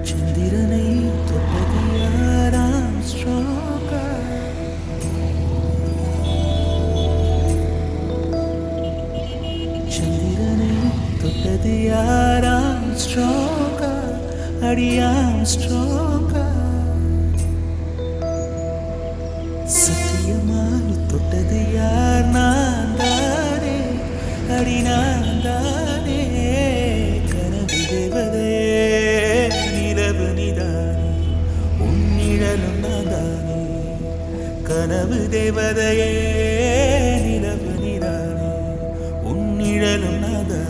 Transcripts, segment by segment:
சந்திரனை தொட்டது யாராம் ஸ்ட்ரோக்கா? சந்திரனை தொட்டது யாராம் ஸ்ட்ரோக்கா? அடியாம் ஸ்ட்ரோக்கா? சத்தியமாய் தொட்டது யார்? நான் தானே, அடி நான் தானே. கனவு தேவதையே, நிலவு நீதானே, உன்னிழலும் நான் தானே. கனவு தேவதையே, நிலவு நீதானே, உன்னிழலும் நான் தானே.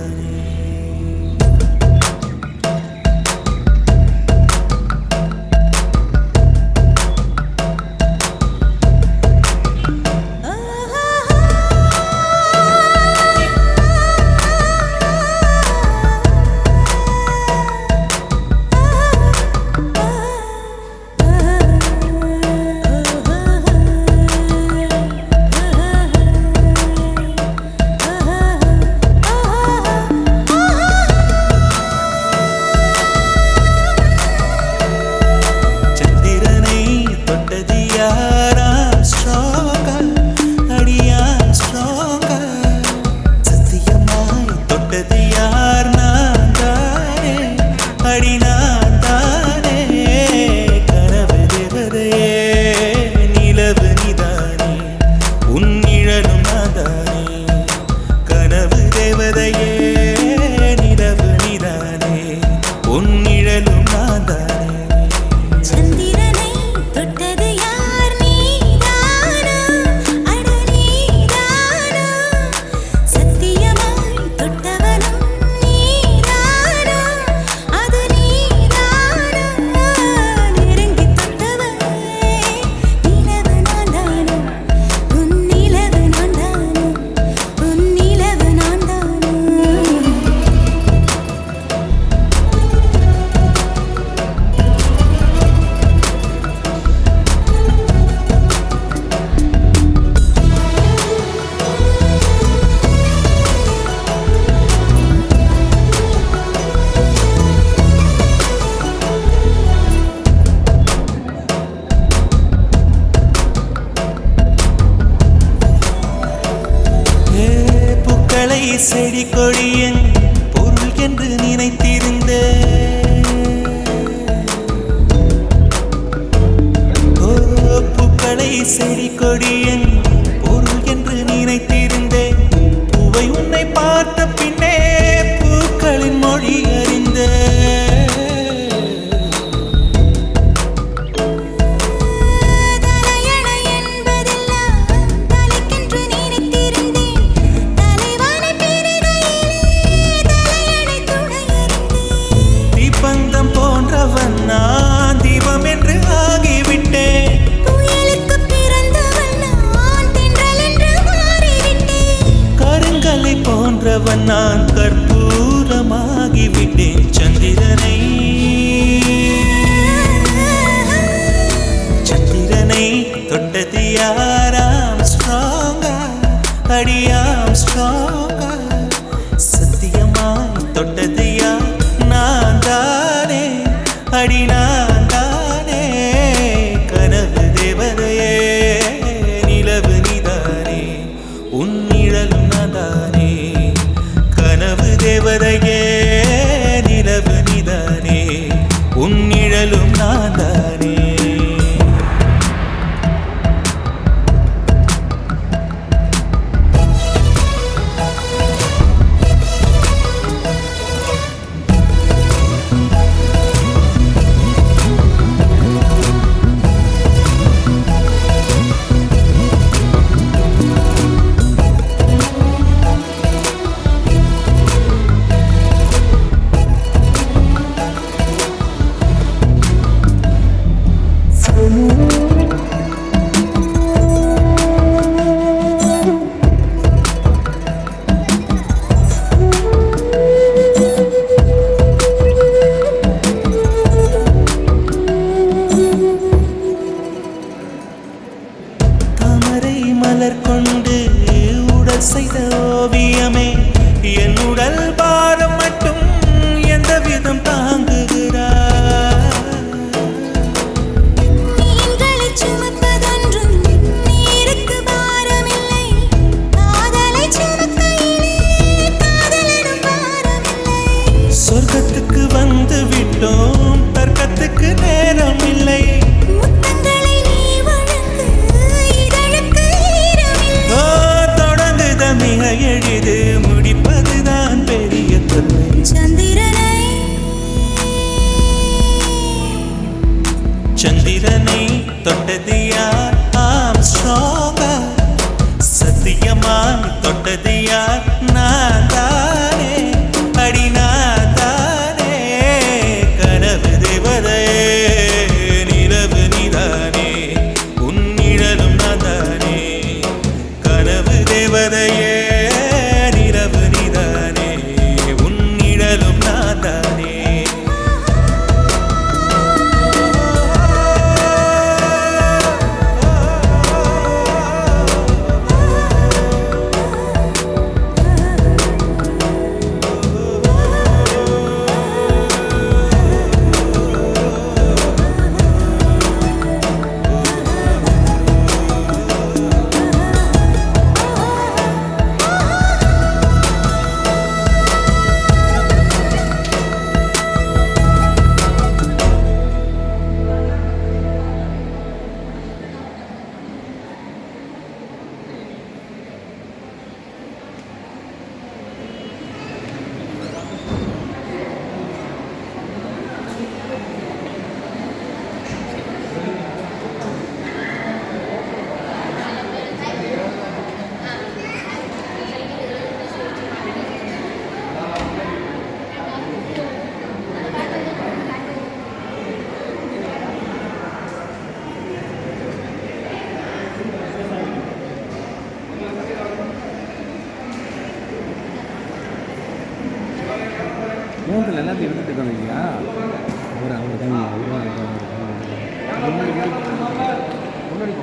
செடி கொடியன் பொருள் என்று நினைத்திருந்த பூக்களை செடி கொடியன் பொருள் என்று நினைத்திருந்தேன். பூவை உன்னை பார்த்த பின்னே பூக்களின் மொழி அறிந்த நான் தீபம் என்று ஆகிவிட்டேன். புயலுக்கு பிறந்தவன் நான் தென்றல் என்று மாறிவிட்டேன். கருங்கலை போன்றவன் நான் கற்பூரமாகிவிட்டேன். சந்திரனை தொட்டது யாராம் ஸ்ட்ராங்கா? அடியாம் ஸ்ட்ராங்கா? சத்தியமாய் தொட்டது யார்? நான் தானே, அடி நான் தானே. கனவு தேவதையே, நிலவு நீதானே, உன்னிழலும் நான் தானே. கனவு தேவதையே, நிலவு நீதானே, உன்னிழலும் நான் தானே. ஓவியமே என் உடல் பாரம் மட்டும் எந்த விதம் தாங்குகிறார் மீன்களை சுமப்பதொன்றும் நீருக்கு பாரமில்லை காதலை சுமக்கையிலே காதலனும் பாரமில்லை சொர்க்கத்துக்கு வந்து விட்டோம் தர்க்கத்துக்கு நேரம் இல்லை முத்தங்களை நீ வழங்கு இதழுக்கு ஈரமில்லை தொடங்குத மிக எளிது முடிப்பதுதான் பெரிய தொல்லை சந்திரனை தொட்டது யார் ஆம்ஸ்ட்ராங்கா சத்தியமாய் தொட்டது யார் நான் தானே அடி நான் தானே கனவு தேவதையே நிலவு நீதானே உன் நிழலும் நான் தானே கனவு தேவதையே நிலவு நீதானே உன் நிழலும் நான் தானே மூன்றில் எல்லாத்தையும் எடுத்துட்டு இல்லையா ஒரு அவர் தான் முன்னாடி